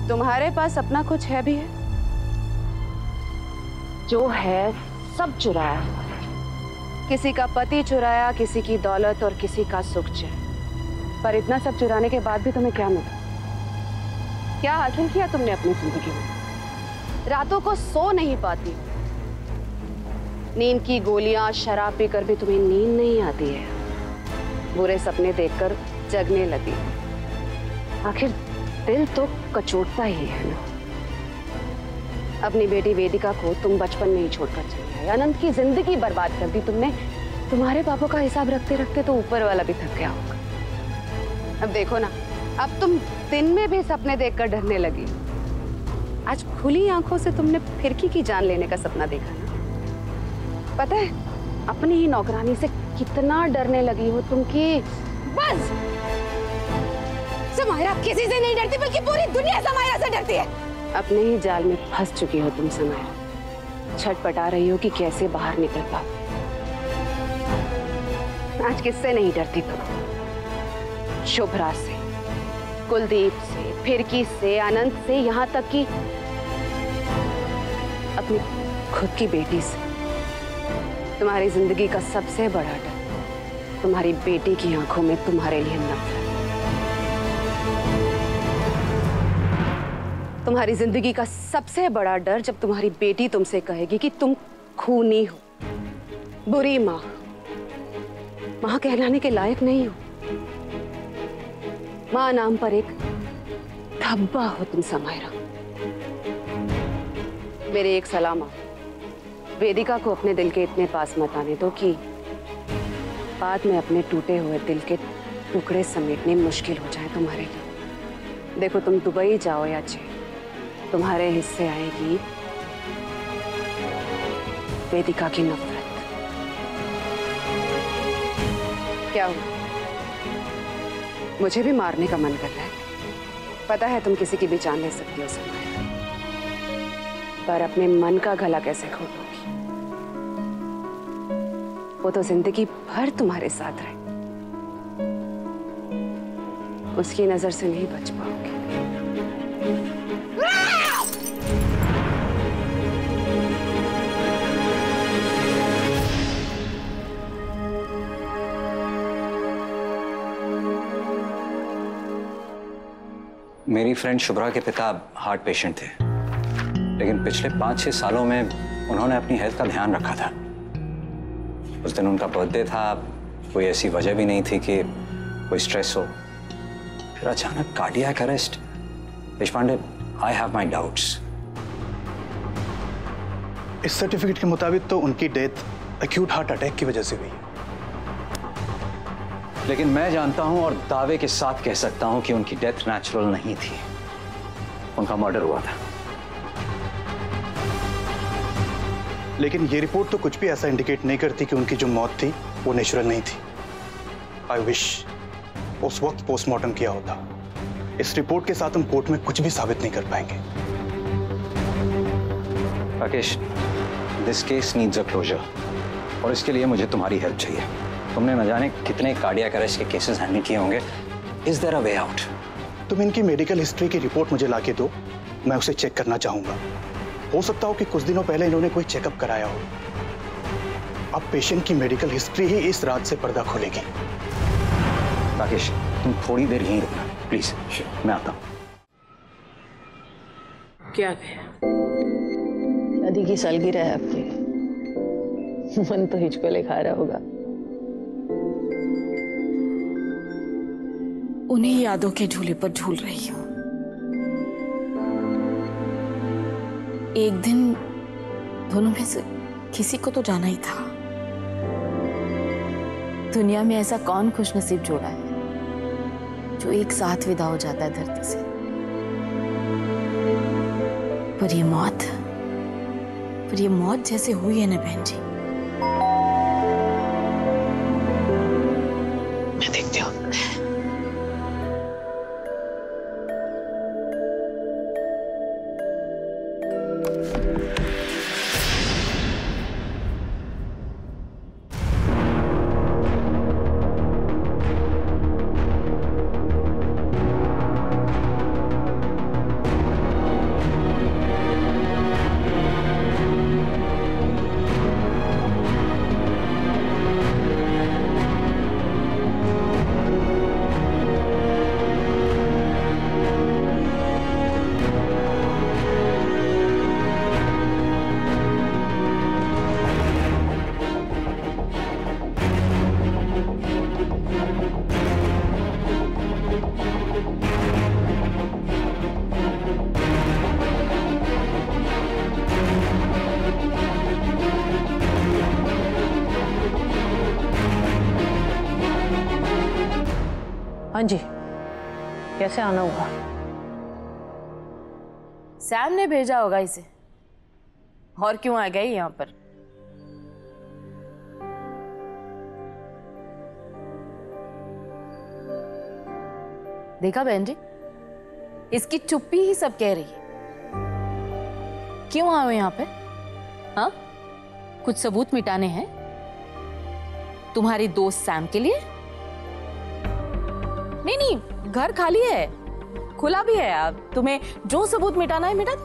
तुम्हारे पास अपना कुछ है भी है? जो है सब चुराया। किसी का पति चुराया, किसी की दौलत और किसी का सुख चैन। पर इतना सब चुराने के बाद भी तुम्हें क्या मिला? क्या हासिल किया तुमने अपनी जिंदगी में? रातों को सो नहीं पाती, नींद की गोलियां शराब पीकर भी तुम्हें नींद नहीं आती है, बुरे सपने देखकर जगने लगी। आखिर दिल तो कचोटता ही है ना। अपनी बेटी वेदिका को तुम बचपन में ही छोड़कर चले आए, अनंत की जिंदगी बर्बाद कर दी तुमने। तुम्हारे पापों का हिसाब रखते रखते तो ऊपर वाला भी थक गया होगा। अब देखो ना, अब तुम दिन में भी सपने देखकर डरने लगी। आज खुली आंखों से तुमने फिरकी की जान लेने का सपना देखा ना। पता है अपनी ही नौकरानी से कितना डरने लगी हो तुम कि बस। समायरा किसी से नहीं डरती, बल्कि पूरी दुनिया समायरा से डरती है। अपने ही जाल में फंस चुकी हो तुम समायरा। छटपटा रही हो कि कैसे बाहर निकल पाओ। आज किससे नहीं डरती तुम? शुभ्रा से, कुलदीप से, फिरकी से, अनंत से, यहाँ तक कि अपनी खुद की बेटी से। तुम्हारी जिंदगी का सबसे बड़ा डर तुम्हारी बेटी की आंखों में तुम्हारे लिए नफरत। तुम्हारी जिंदगी का सबसे बड़ा डर जब तुम्हारी बेटी तुमसे कहेगी कि तुम खूनी हो, बुरी माँ, माँ कहलाने के लायक नहीं हो। माँ नाम पर एक धब्बा हो तुम समायरा। मेरी एक सलाह माँ, वेदिका को अपने दिल के इतने पास मत आने दो कि बाद में अपने टूटे हुए दिल के टुकड़े समेटने मुश्किल हो जाए तुम्हारे लिए। देखो तुम दुबई जाओ या चेन्नई, तुम्हारे हिस्से आएगी वेदिका की नफरत। क्या हुआ? मुझे भी मारने का मन कर रहा है। पता है तुम किसी की भी जान ले सकती हो समायरा, पर अपने मन का गला कैसे खोलोगी? वो तो जिंदगी भर तुम्हारे साथ रहे, उसकी नजर से नहीं बच पाओगे। मेरी फ्रेंड शुभ्रा के पिता हार्ट पेशेंट थे, लेकिन पिछले 5-6 सालों में उन्होंने अपनी हेल्थ का ध्यान रखा था। उस दिन उनका बर्थडे था, कोई ऐसी वजह भी नहीं थी कि कोई स्ट्रेस हो। फिर अचानक cardiac arrest. Deshpande, I have my doubts. इस सर्टिफिकेट के मुताबिक तो उनकी डेथ एक्यूट हार्ट अटैक की वजह से हुई। लेकिन मैं जानता हूं और दावे के साथ कह सकता हूं कि उनकी डेथ नेचुरल नहीं थी, उनका मर्डर हुआ था। लेकिन ये रिपोर्ट तो कुछ भी ऐसा इंडिकेट नहीं करती कि उनकी जो मौत थी वो नेचुरल नहीं थी। आई विश उस वक्त पोस्टमार्टम किया होता। इस रिपोर्ट के साथ हम कोर्ट में कुछ भी साबित नहीं कर पाएंगे। Rakesh, this case needs a closure और इसके लिए मुझे तुम्हारी हेल्प चाहिए। तुमने न जाने कितने कार्डियक अरेस्ट के केसेस हैंडल किए होंगे। Is there a way out? तुम इनकी मेडिकल हिस्ट्री की रिपोर्ट मुझे लाके दो, मैं उसे चेक करना चाहूंगा। हो सकता हो कि कुछ दिनों पहले इन्होंने कोई चेकअप कराया हो। अब पेशेंट की मेडिकल हिस्ट्री ही इस रात से पर्दा खोलेगी। राकेश, तुम थोड़ी देर यहीं रुकना प्लीज, मैं आता हूँ। क्या कहे? शादी की सालगिरह है आपकी, मन तो हिचकोले खा रहा होगा। उन्हीं यादों के झूले पर झूल रही हूँ। एक दिन दोनों में से किसी को तो जाना ही था। दुनिया में ऐसा कौन खुशनसीब जोड़ा है जो एक साथ विदा हो जाता है धरती से। पर ये मौत जैसे हुई है ना बहन जी। मैं देखती हूँ। हाँ जी, कैसे आना हुआ? सैम ने भेजा होगा इसे, और क्यों आ गई यहाँ पर? देखा बहन जी, इसकी चुप्पी ही सब कह रही है। क्यों आए हो यहाँ पे? हाँ, कुछ सबूत मिटाने हैं तुम्हारी दोस्त सैम के लिए? नहीं नहीं, घर खाली है, खुला भी है। आप तुम्हें जो सबूत मिटाना है मिटा दो।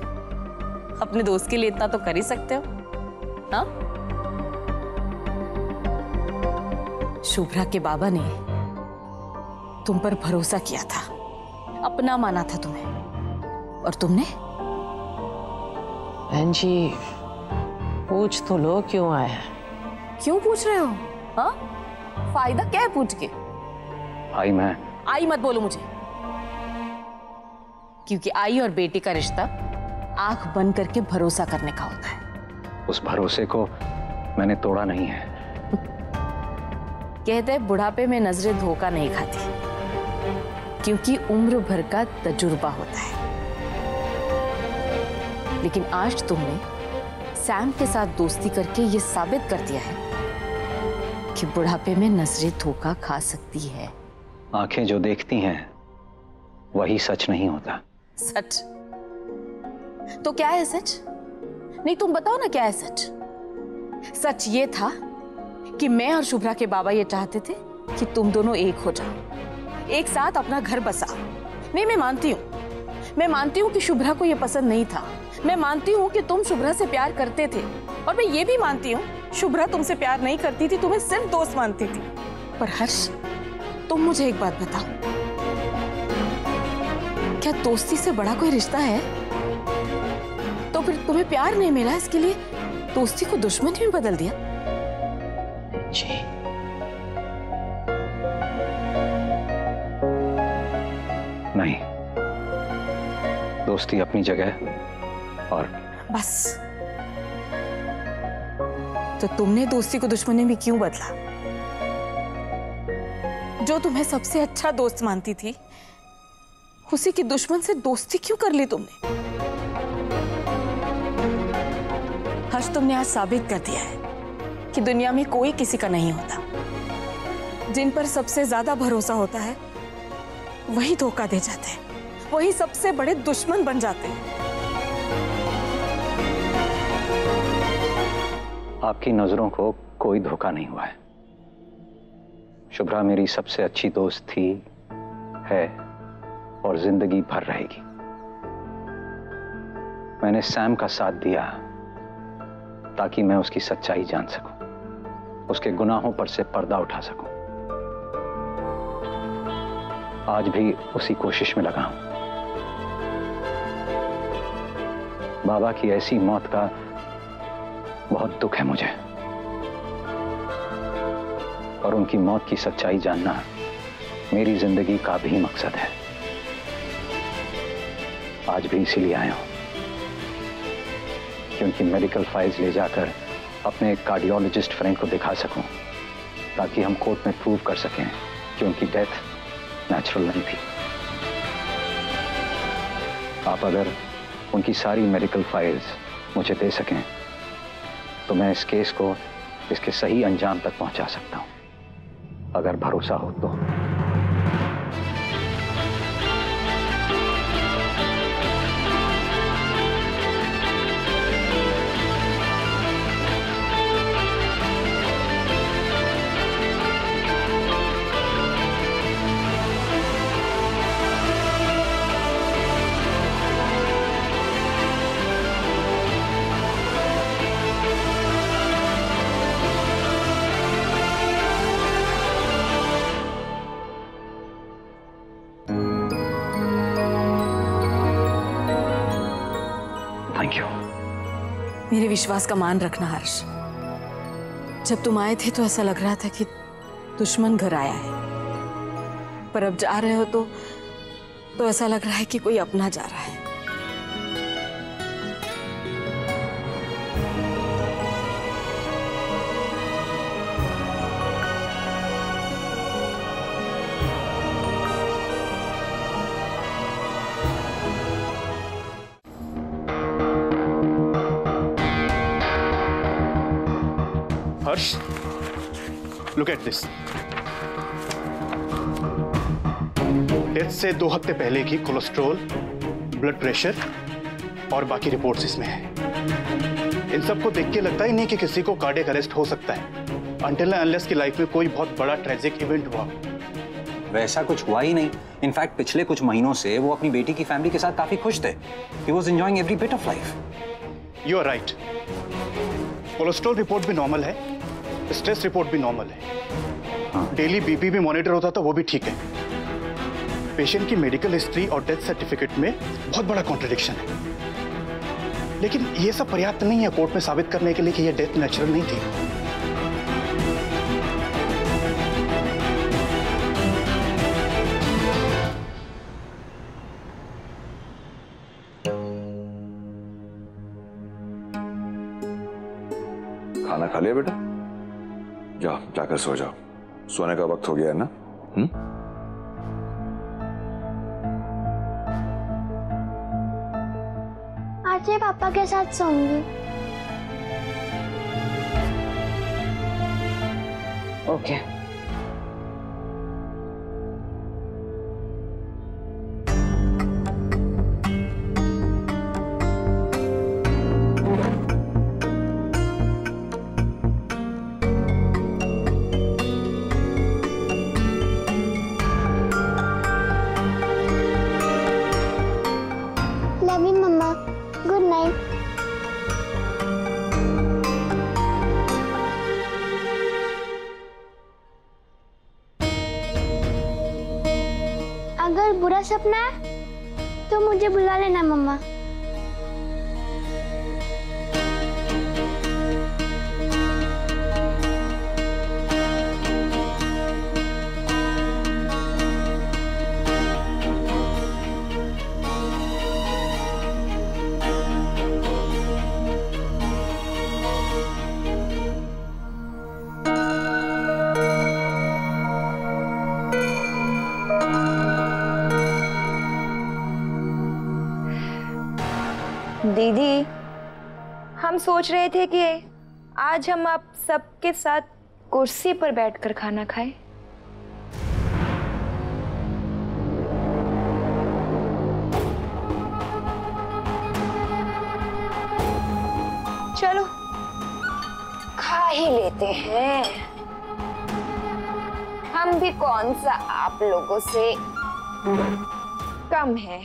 अपने दोस्त के लिए इतना तो कर ही सकते हो। हाँ, शुभ्रा के बाबा ने तुम पर भरोसा किया था, अपना माना था तुम्हें, और तुमने? बहन जी, पूछ तो लो क्यों आया है? क्यों पूछ रहे हो? हाँ, फायदा क्या है पूछ के? आई मत बोलो मुझे, क्योंकि आई और बेटी का रिश्ता आंख बंद करके भरोसा करने का होता है। उस भरोसे को मैंने तोड़ा नहीं है। कहते हैं बुढ़ापे में नजरें धोखा नहीं खाती, क्योंकि उम्र भर का तजुर्बा होता है। लेकिन आज तुमने सैम के साथ दोस्ती करके ये साबित कर दिया है कि बुढ़ापे में नजरें धोखा खा सकती है। आंखें जो देखती हैं वही सच नहीं होता। सच तो क्या है सच? नहीं, तुम बताओ ना क्या है सच? सच ये था कि मैं और शुभ्रा के बाबा ये चाहते थे कि तुम दोनों एक हो जाओ, एक साथ अपना घर बसाओ। नहीं, मैं मानती हूँ कि शुभ्रा को ये पसंद नहीं था। मैं मानती हूँ कि तुम शुभ्रा से प्यार करते थे, और मैं ये भी मानती हूँ शुभ्रा तुमसे प्यार नहीं करती थी, तुम्हें सिर्फ दोस्त मानती थी। पर हर्ष, तुम मुझे एक बात बताओ, क्या दोस्ती से बड़ा कोई रिश्ता है? तो फिर तुम्हें प्यार नहीं मिला, इसके लिए दोस्ती को दुश्मनी में बदल दिया? जी, नहीं, दोस्ती अपनी जगह और बस, तो तुमने दोस्ती को दुश्मनी में क्यों बदला? जो तुम्हें सबसे अच्छा दोस्त मानती थी, उसी की दुश्मन से दोस्ती क्यों कर ली तुमने? हर्ष, तुमने आज साबित कर दिया है कि दुनिया में कोई किसी का नहीं होता। जिन पर सबसे ज्यादा भरोसा होता है वही धोखा दे जाते हैं, वही सबसे बड़े दुश्मन बन जाते हैं। आपकी नजरों को कोई धोखा नहीं हुआ है। शुभ्रा मेरी सबसे अच्छी दोस्त थी, है और जिंदगी भर रहेगी। मैंने सैम का साथ दिया ताकि मैं उसकी सच्चाई जान सकूं, उसके गुनाहों पर से पर्दा उठा सकूं। आज भी उसी कोशिश में लगा हूं। बाबा की ऐसी मौत का बहुत दुख है मुझे, और उनकी मौत की सच्चाई जानना मेरी जिंदगी का भी मकसद है। आज भी इसीलिए आया हूं, क्योंकि मेडिकल फाइल्स ले जाकर अपने कार्डियोलॉजिस्ट फ्रेंड को दिखा सकूं, ताकि हम कोर्ट में प्रूव कर सकें कि उनकी डेथ नेचुरल नहीं थी। आप अगर उनकी सारी मेडिकल फाइल्स मुझे दे सकें तो मैं इस केस को इसके सही अंजाम तक पहुंचा सकता हूं, अगर भरोसा हो तो। Thank you. मेरे विश्वास का मान रखना हर्ष। जब तुम आए थे तो ऐसा लग रहा था कि दुश्मन घर आया है, पर अब जा रहे हो तो ऐसा लग रहा है कि कोई अपना जा रहा है। हर्ष, लुक एट दिस। डेथ से 2 हफ्ते पहले की कोलेस्ट्रॉल, ब्लड प्रेशर और बाकी रिपोर्ट्स इसमें है। इन सबको देख के लगता ही नहीं कि किसी को कार्डियक अरेस्ट हो सकता है, अनटिल अनलेस की लाइफ में कोई बहुत बड़ा ट्रेजिक इवेंट हुआ। वैसा कुछ हुआ ही नहीं। इनफैक्ट पिछले कुछ महीनों से वो अपनी बेटी की फैमिली के साथ काफी खुश थे। He was enjoying every bit of life. You are right. Cholesterol report भी नॉर्मल है, स्ट्रेस रिपोर्ट भी नॉर्मल है, डेली बीपी भी मॉनिटर होता था, वो भी ठीक है। पेशेंट की मेडिकल हिस्ट्री और डेथ सर्टिफिकेट में बहुत बड़ा कॉन्ट्रडिक्शन है। लेकिन ये सब पर्याप्त नहीं है कोर्ट में साबित करने के लिए कि यह डेथ नेचुरल नहीं थी। खाना खा लिया बेटा? जाओ, जाकर सो जाओ, सोने का वक्त हो गया है ना। आज मैं पापा के साथ सोऊंगी। Okay. Love you mumma, good night. अगर बुरा सपना है तो मुझे बुला लेना मम्मा। दीदी, हम सोच रहे थे कि आज हम आप सबके साथ कुर्सी पर बैठकर खाना खाएं। चलो खा ही लेते हैं। हम भी कौन सा आप लोगों से कम है।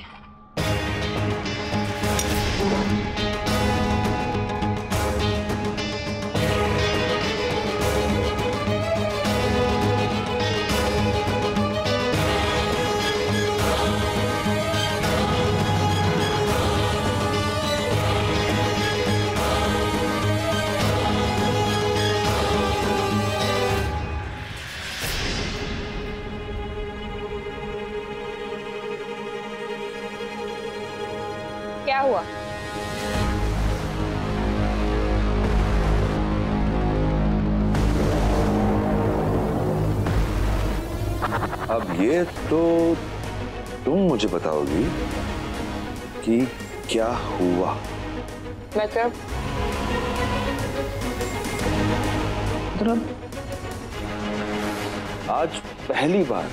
क्या हुआ? अब ये तो तुम मुझे बताओगी कि क्या हुआ। मतलब आज पहली बार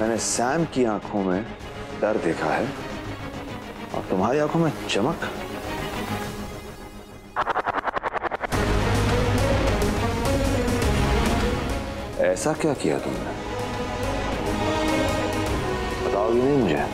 मैंने सैम की आंखों में डर देखा है और तुम्हारी आंखों में चमक। ऐसा क्या किया तुमने? बताओगी नहीं मुझे?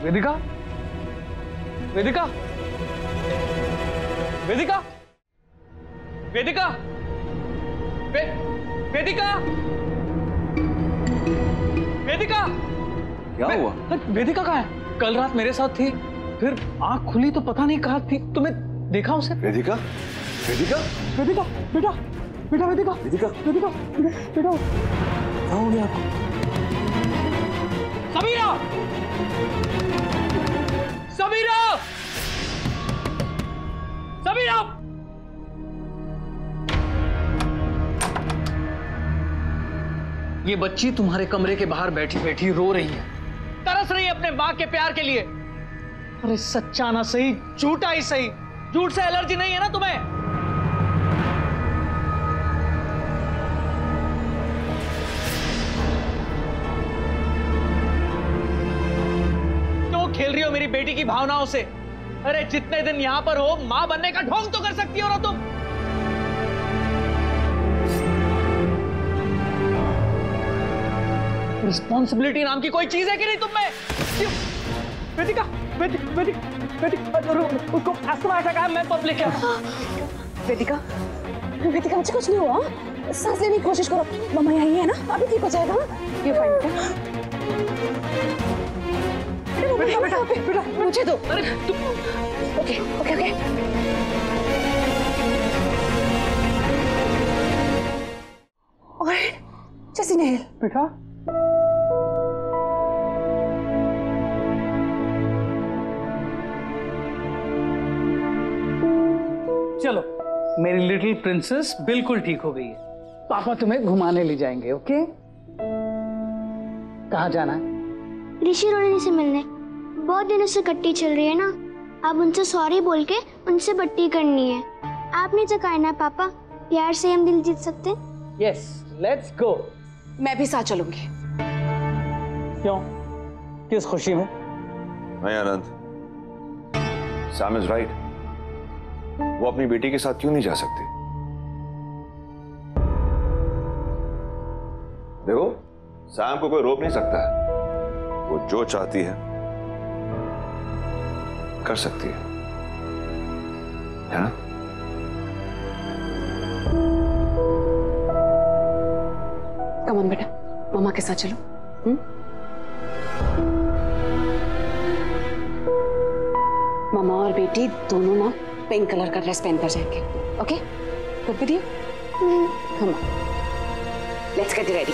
वेदिका, वेदिका, वेदिका, वेदिका, वेदिका, वेदिका। क्या हुआ? वेदिका कहाँ है? कल रात मेरे साथ थी, फिर आंख खुली तो पता नहीं कहाँ थी। तुम्हें देखा उसे? वेदिका, वेदिका, वेदिका, बेटा, बेटा वेदिका वेदिका वेदिका बेटा क्या हो गया आपको? सबीरा सबीरा सबीरा ये बच्ची तुम्हारे कमरे के बाहर बैठी बैठी रो रही है, तरस रही है अपने माँ के प्यार के लिए। अरे सच्चा ना सही, झूठा ही सही, झूठ से एलर्जी नहीं है ना तुम्हें? क्यों खेल रही हो मेरी बेटी की भावनाओं से? अरे जितने दिन यहां पर हो, मां बनने का ढोंग तो कर सकती हो ना तुम। रिस्पॉन्सिबिलिटी नाम की कोई चीज है कि नहीं तुम में? वेदिका उसको ऐसा कहा, मैं पब्लिक है। वेदिका वेदिका मुझे कुछ नहीं हुआ, सांस लेने की कोशिश करो, मम्मा यही है ना, अभी ठीक हो जाएगा। ये फाइन बेटा मुझे दो। अरे तुम ओके ओके ओके और जैसी नहीं बेटा चलो, मेरी लिटिल प्रिंसेस बिल्कुल ठीक हो गई है। पापा तुम्हें घुमाने ले जाएंगे। ओके, कहाँ जाना है? ऋषि रोहिणी से मिलने। बहुत दिनों से कट्टी चल रही है ना, अब उनसे सॉरी बोल के उनसे बट्टी करनी है। आपने चकाया ना पापा, प्यार से हम दिल जीत सकते हैं। Yes, let's go. मैं भी साथ चलूंगी। क्यों? किस खुशी में? नहीं आनंद, सैम इज राइट। वो अपनी बेटी के साथ क्यों नहीं जा सकती? देखो, सैम को कोई रोक नहीं सकता है। वो जो चाहती है कर सकती है ना? कम ऑन बेटा, मम्मा के साथ चलो। मामा और बेटी दोनों ना पिंक कलर का ड्रेस पहन कर जाएंगे। Okay, good with you? Come on, let's get ready.